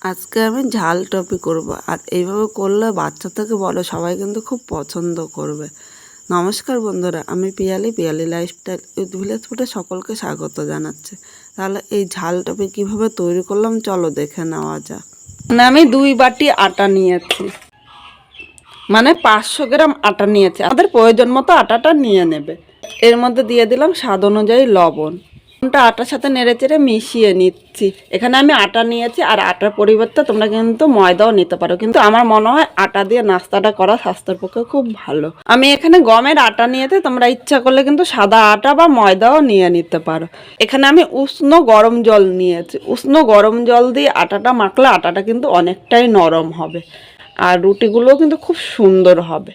আজকে আমি ঝাল টপি করব আর এইভাবে করলে বাচ্চা থেকে বড় সবাই কিন্তু খুব পছন্দ করবে। নমস্কার বন্ধুরা, আমি পিয়ালি লাইফস্টাইল উইথ ভিলেজ ফুডে সকলকে স্বাগত জানাচ্ছি। তাহলে এই ঝাল টপি কীভাবে তৈরি করলাম চলো দেখে নেওয়া যাক। আমি 2 বাটি আটা নিয়েছি, মানে 500 গ্রাম আটা নিয়েছি। আমাদের প্রয়োজন মতো আটাটা নিয়ে নেবে। এর মধ্যে দিয়ে দিলাম স্বাদ অনুযায়ী লবণ। আটার সাথে নেড়েচেড়ে মিশিয়ে নিচ্ছি। এখানে আমি আটা নিয়েছি, আর আটার পরিবর্তে তোমরা কিন্তু ময়দাও নিতে পারো, কিন্তু আমার মনে হয় আটা দিয়ে নাস্তাটা করা স্বাস্থ্যের পক্ষে খুব ভালো। আমি এখানে গমের আটা নিয়েছি, তোমরা ইচ্ছা করলে কিন্তু সাদা আটা বা ময়দাও নিয়ে নিতে পারো। এখানে আমি উষ্ণ গরম জল নিয়েছি। উষ্ণ গরম জল দিয়ে আটাটা মাখলে আটাটা কিন্তু অনেকটাই নরম হবে, আর রুটিগুলোও কিন্তু খুব সুন্দর হবে।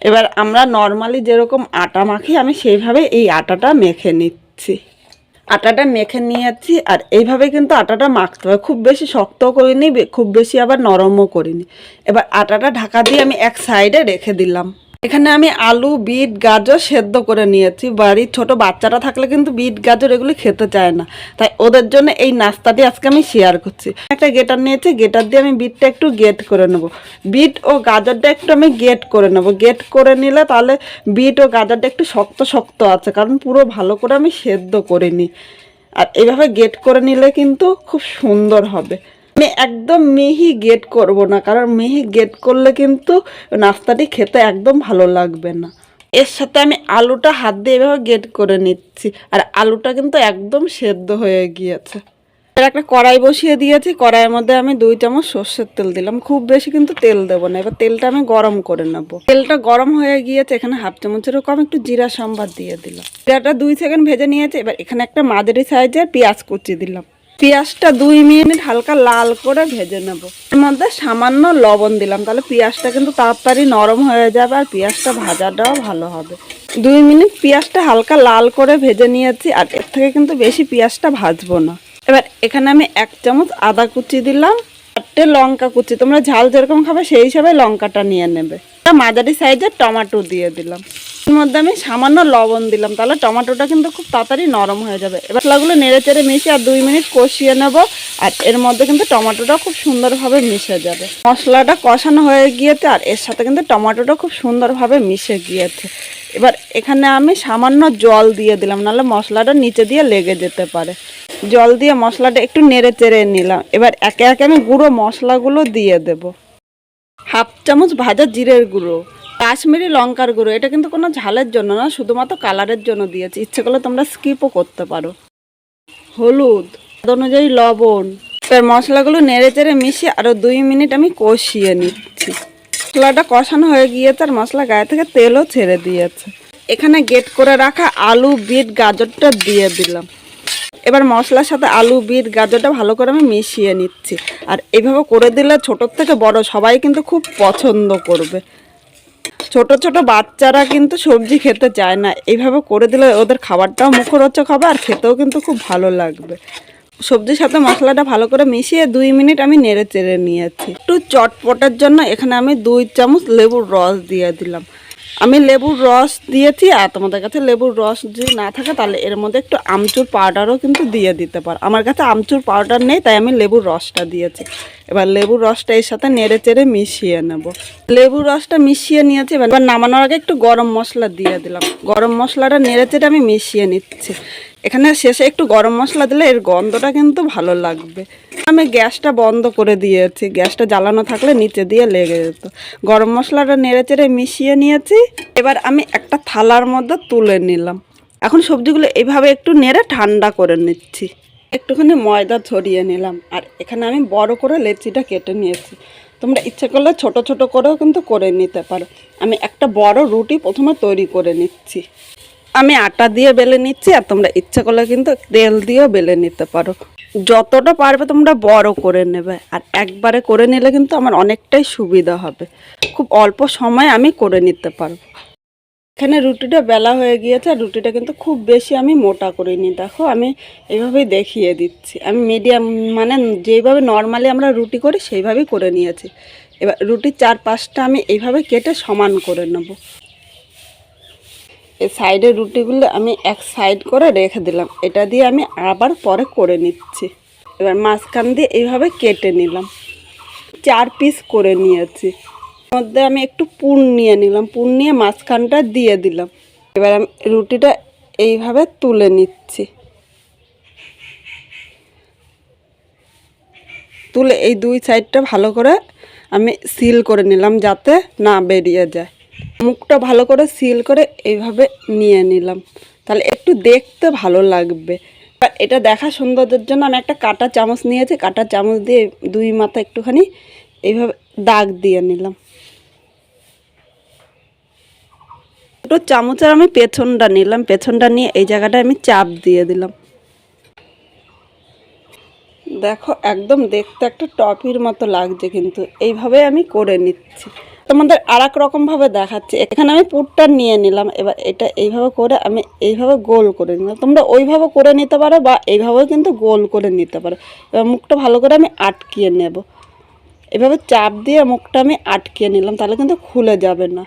এবার আমরা নর্মালি যেরকম আটা মাখি আমি সেইভাবে এই আটাটা মেখে নিচ্ছি। আটাটা মেখে নিয়েছি, আর এইভাবে কিন্তু আটাটা মাখতে হবে। খুব বেশি শক্তও করিনি, খুব বেশি আবার নরমও করিনি। এবার আটাটা ঢাকা দিয়ে আমি এক সাইডে রেখে দিলাম। এখানে আমি আলু, বিট, গাজর সেদ্ধ করে নিয়েছি। বাড়ির ছোট বাচ্চারা থাকলে কিন্তু বিট, গাজর এগুলি খেতে চায় না, তাই ওদের জন্য এই নাস্তাটি আজকে আমি শেয়ার করছি। একটা গেটার নিয়েছি, গেটার দিয়ে আমি বিটটা একটু গেট করে নেব। বিট ও গাজরটা একটু আমি গেট করে নেব। গেট করে নিলে তাহলে বিট ও গাজরটা একটু শক্ত শক্ত আছে, কারণ পুরো ভালো করে আমি সেদ্ধ করিনি। আর এইভাবে গেট করে নিলে কিন্তু খুব সুন্দর হবে। আমি একদম মিহি গেট করব না, কারণ মিহি গেট করলে কিন্তু নাস্তাটি খেতে একদম ভালো লাগবে না। এর সাথে আমি আলুটা হাত দিয়ে এভাবে গেট করে নিচ্ছি, আর আলুটা কিন্তু একদম সেদ্ধ হয়ে গিয়েছে। এর একটা কড়াই বসিয়ে দিয়েছি। কড়াইয়ের মধ্যে আমি 2 চামচ সর্ষের তেল দিলাম। খুব বেশি কিন্তু তেল দেবো না। এবার তেলটা আমি গরম করে নেব। তেলটা গরম হয়ে গিয়েছে, এখানে হাফ চামচেরও কম একটু জিরা সম্বার দিয়ে দিলাম। জিরাটা 2 সেকেন্ড ভেজে নিয়েছে। এবার এখানে একটা মাঝারি সাইজের পেঁয়াজ কুচি দিলাম। পেঁয়াজটা 2 মিনিট হালকা লাল করে ভেজে নেব। এর মধ্যে সামান্য লবণ দিলাম, তাহলে পেঁয়াজটা কিন্তু তাড়াতাড়ি নরম হয়ে যাবে, আর পেঁয়াজটা ভাজাটাও ভালো হবে। 2 মিনিট পেঁয়াজটা হালকা লাল করে ভেজে নিয়েছি, আর এর থেকে কিন্তু বেশি পেঁয়াজটা ভাজবো না। এবার এখানে আমি 1 চামচ আদা কুচি দিলাম, 4টে লঙ্কা কুচি। তোমরা ঝাল যেরকম খাবে সেই হিসাবে লঙ্কাটা নিয়ে নেবে। মাঝারি সাইজের টমেটো দিয়ে দিলাম। এর মধ্যে আমি সামান্য লবণ দিলাম, তাহলে টমেটোটা কিন্তু খুব তাড়াতাড়ি নরম হয়ে যাবে। এবার মশলাগুলো নেড়ে চেড়ে মিশিয়ে আর 2 মিনিট কষিয়ে নেব, আর এর মধ্যে কিন্তু টমেটোটা খুব সুন্দরভাবে মিশে যাবে। মশলাটা কষানো হয়ে গিয়েছে, আর এর সাথে কিন্তু টমেটোটা খুব সুন্দরভাবে মিশে গিয়েছে। এবার এখানে আমি সামান্য জল দিয়ে দিলাম, নাহলে মশলাটা নিচে দিয়ে লেগে যেতে পারে। জল দিয়ে মশলাটা একটু নেড়ে চেড়ে নিলাম। এবার একে একে আমি গুঁড়ো মশলাগুলো দিয়ে দেব। হাফ চামচ ভাজা জিরের গুঁড়ো, কাশ্মীরি লঙ্কার গুঁড়ো। এটা কিন্তু কোনো ঝালের জন্য না, শুধুমাত্র কালারের জন্য দিয়েছি। ইচ্ছে করলে তোমরা স্কিপও করতে পারো। হলুদ, স্বাদ অনুযায়ী লবণ। এবার মশলাগুলো নেড়ে চেড়ে মিশিয়ে আরও 2 মিনিট আমি কষিয়ে নিচ্ছি। মশলাটা কষানো হয়ে গিয়েছে, আর মশলা গায়ে থেকে তেলও ছেড়ে দিয়েছে। এখানে গেট করে রাখা আলু, বিট, গাজরটা দিয়ে দিলাম। এবার মশলার সাথে আলু, বিট, গাজরটা ভালো করে আমি মিশিয়ে নিচ্ছি। আর এইভাবে করে দিলে ছোটোর থেকে বড় সবাই কিন্তু খুব পছন্দ করবে। ছোট ছোট বাচ্চারা কিন্তু সবজি খেতে চায় না, এইভাবে করে দিলে ওদের খাবারটাও মুখরোচক হবে, আর খেতেও কিন্তু খুব ভালো লাগবে। সবজির সাথে মশলাটা ভালো করে মিশিয়ে 2 মিনিট আমি নেড়ে চেড়ে নিয়েছি। একটু চটপটের জন্য এখানে আমি 2 চামচ লেবুর রস দিয়ে দিলাম। আমি লেবুর রস দিয়েছি, আর তোমাদের কাছে লেবুর রস যদি না থাকে তাহলে এর মধ্যে একটু আমচুর পাউডারও কিন্তু দিয়ে দিতে পারো। আমার কাছে আমচুর পাউডার নেই, তাই আমি লেবুর রসটা দিয়েছি। এবার লেবুর রসটা এর সাথে নেড়ে চেড়ে মিশিয়ে নেব। লেবুর রসটা মিশিয়ে নিয়েছি। এবার নামানোর আগে একটু গরম মশলা দিয়ে দিলাম। গরম মশলাটা নেড়ে চেড়ে আমি মিশিয়ে নিচ্ছি। এখানে শেষে একটু গরম মশলা দিলে এর গন্ধটা কিন্তু ভালো লাগবে। আমি গ্যাসটা বন্ধ করে দিয়েছি, গ্যাসটা জ্বালানো থাকলে নিচে দিয়ে লেগে যেত। গরম মশলাটা নেড়ে চেড়ে মিশিয়ে নিয়েছি। এবার আমি একটা থালার মধ্যে তুলে নিলাম। এখন সবজিগুলো এইভাবে একটু নেড়ে ঠান্ডা করে নিচ্ছি। একটুখানি ময়দা ছড়িয়ে নিলাম, আর এখানে আমি বড় করে লেচিটা কেটে নিয়েছি। তোমরা ইচ্ছে করলে ছোট ছোট করেও কিন্তু করে নিতে পারো। আমি একটা বড় রুটি প্রথমে তৈরি করে নিচ্ছি। আমি আটা দিয়ে বেলে নিচ্ছি, আর তোমরা ইচ্ছা করলে কিন্তু তেল দিয়েও বেলে নিতে পারো। যতটা পারবে তোমরা বড় করে নেবে, আর একবারে করে নিলে কিন্তু আমার অনেকটাই সুবিধা হবে। খুব অল্প সময় আমি করে নিতে পারবো। এখানে রুটিটা বেলা হয়ে গিয়েছে, আর রুটিটা কিন্তু খুব বেশি আমি মোটা করিনি। দেখো আমি এইভাবেই দেখিয়ে দিচ্ছি। আমি মিডিয়াম, মানে যেইভাবে নর্মালি আমরা রুটি করি সেইভাবেই করে নিয়েছি। এবার রুটির 4-5টা আমি এইভাবে কেটে সমান করে নেব। এই সাইডের রুটিগুলো আমি এক সাইড করে রেখে দিলাম। এটা দিয়ে আমি আবার পরে করে নিচ্ছি। এবার মাঝখান দিয়ে এইভাবে কেটে নিলাম, 4 পিস করে নিয়েছি। মধ্যে আমি একটু পুর নিয়ে নিলাম, পুর নিয়ে মাঝখানটা দিয়ে দিলাম। এবার আমি রুটিটা এইভাবে তুলে নিচ্ছি, তুলে এই 2 সাইডটা ভালো করে আমি সিল করে নিলাম যাতে না বেরিয়ে যায়। মুখটা ভালো করে সিল করে এইভাবে নিয়ে নিলাম, তাহলে একটু দেখতে ভালো লাগবে। আর এটা দেখা সৌন্দর্যের জন্য আমি একটা কাঁটা চামচ নিয়েছি, কাঁটা চামচ দিয়ে 2 মাথা একটুখানি এইভাবে দাগ দিয়ে নিলাম। একটু চামচের আমি পেছনটা নিলাম, পেছনটা নিয়ে এই জায়গাটা আমি চাপ দিয়ে দিলাম। দেখো একদম দেখতে একটা টপির মতো লাগছে, কিন্তু এইভাবে আমি করে নিচ্ছি। তোমাদের আর এক রকমভাবে দেখাচ্ছি। এখানে আমি পুরটা নিয়ে নিলাম, এবার এটা এইভাবে করে আমি এইভাবে গোল করে নিলাম। তোমরা ওইভাবে করে নিতে পারো বা এইভাবেও কিন্তু গোল করে নিতে পারো। এবার মুখটা ভালো করে আমি আটকিয়ে নেব, এভাবে চাপ দিয়ে মুখটা আমি আটকিয়ে নিলাম, তাহলে কিন্তু খুলে যাবে না।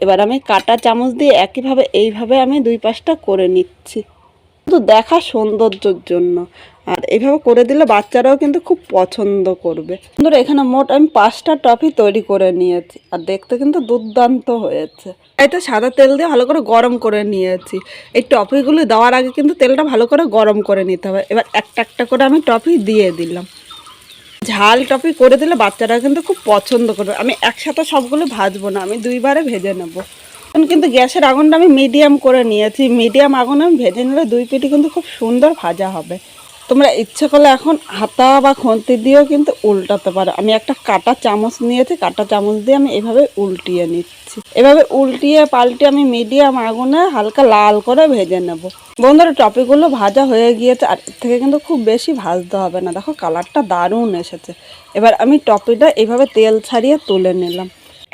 এবার আমি কাঁটা চামচ দিয়ে একইভাবে এইভাবে আমি 2 পাশটা করে নিচ্ছি, শুধু দেখা সৌন্দর্যের জন্য। আর এইভাবে করে দিলে বাচ্চারাও কিন্তু খুব পছন্দ করবে। বন্ধুরা এখানে মোট আমি 5টা টফি তৈরি করে নিয়েছি, আর দেখতে কিন্তু দুর্দান্ত হয়েছে। এটা সাদা তেল দিয়ে ভালো করে গরম করে নিয়েছি। এই টফিগুলো দেওয়ার আগে কিন্তু তেলটা ভালো করে গরম করে নিতে হবে। এবার একটা একটা করে আমি টফি দিয়ে দিলাম। ঝাল টফি করে দিলে বাচ্চারা কিন্তু খুব পছন্দ করবে। আমি একসাথে সবগুলো ভাজবো না, আমি 2 বারে ভেজে নেবো। কিন্তু গ্যাসের আগুনটা আমি মিডিয়াম করে নিয়েছি, মিডিয়াম আগুনে আমি ভেজে নিলে 2 পিঠই কিন্তু খুব সুন্দর ভাজা হবে। তোমরা ইচ্ছে করলে এখন হাতা বা খুন্তি দিয়েও কিন্তু উল্টাতে পারো। আমি একটা কাঁটা চামচ নিয়েছি, কাঁটা চামচ দিয়ে আমি এভাবে উল্টিয়ে নিচ্ছি। এভাবে উল্টিয়ে পাল্টিয়ে আমি মিডিয়াম আগুনে হালকা লাল করে ভেজে নেব। বন্ধুরা টপিগুলো ভাজা হয়ে গিয়েছে, আর এর থেকে কিন্তু খুব বেশি ভাজতে হবে না। দেখো কালারটা দারুণ এসেছে। এবার আমি টপিটা এইভাবে তেল ছাড়িয়ে তুলে নিলাম।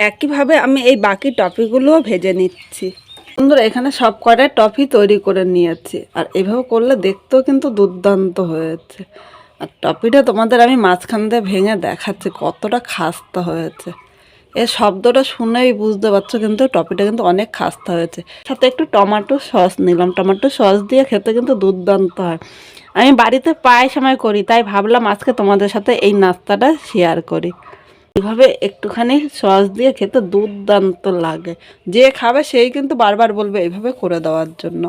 একইভাবে আমি এই বাকি টপিগুলোও ভেজে নিচ্ছি। বন্ধুরা এখানে সব কটা টফি তৈরি করে নিয়েছি, আর এভাবে করলে দেখতেও কিন্তু দুর্দান্ত হয়েছে। আর টপিটা তোমাদের আমি মাঝখান দিয়ে ভেঙে দেখাচ্ছি কতটা খাস্তা হয়েছে। এর শব্দটা শুনেই বুঝতে পারছো কিন্তু টপিটা কিন্তু অনেক খাস্তা হয়েছে। সাথে একটু টমেটো সস নিলাম, টমেটো সস দিয়ে খেতে কিন্তু দুর্দান্ত হয়। আমি বাড়িতে প্রায় সময় করি, তাই ভাবলাম আজকে তোমাদের সাথে এই নাস্তাটা শেয়ার করি। এভাবে একটুখানি সস দিয়ে খেতে দুর্দান্ত লাগে। যে খাবে সেই কিন্তু বারবার বলবে এইভাবে করে দেওয়ার জন্য।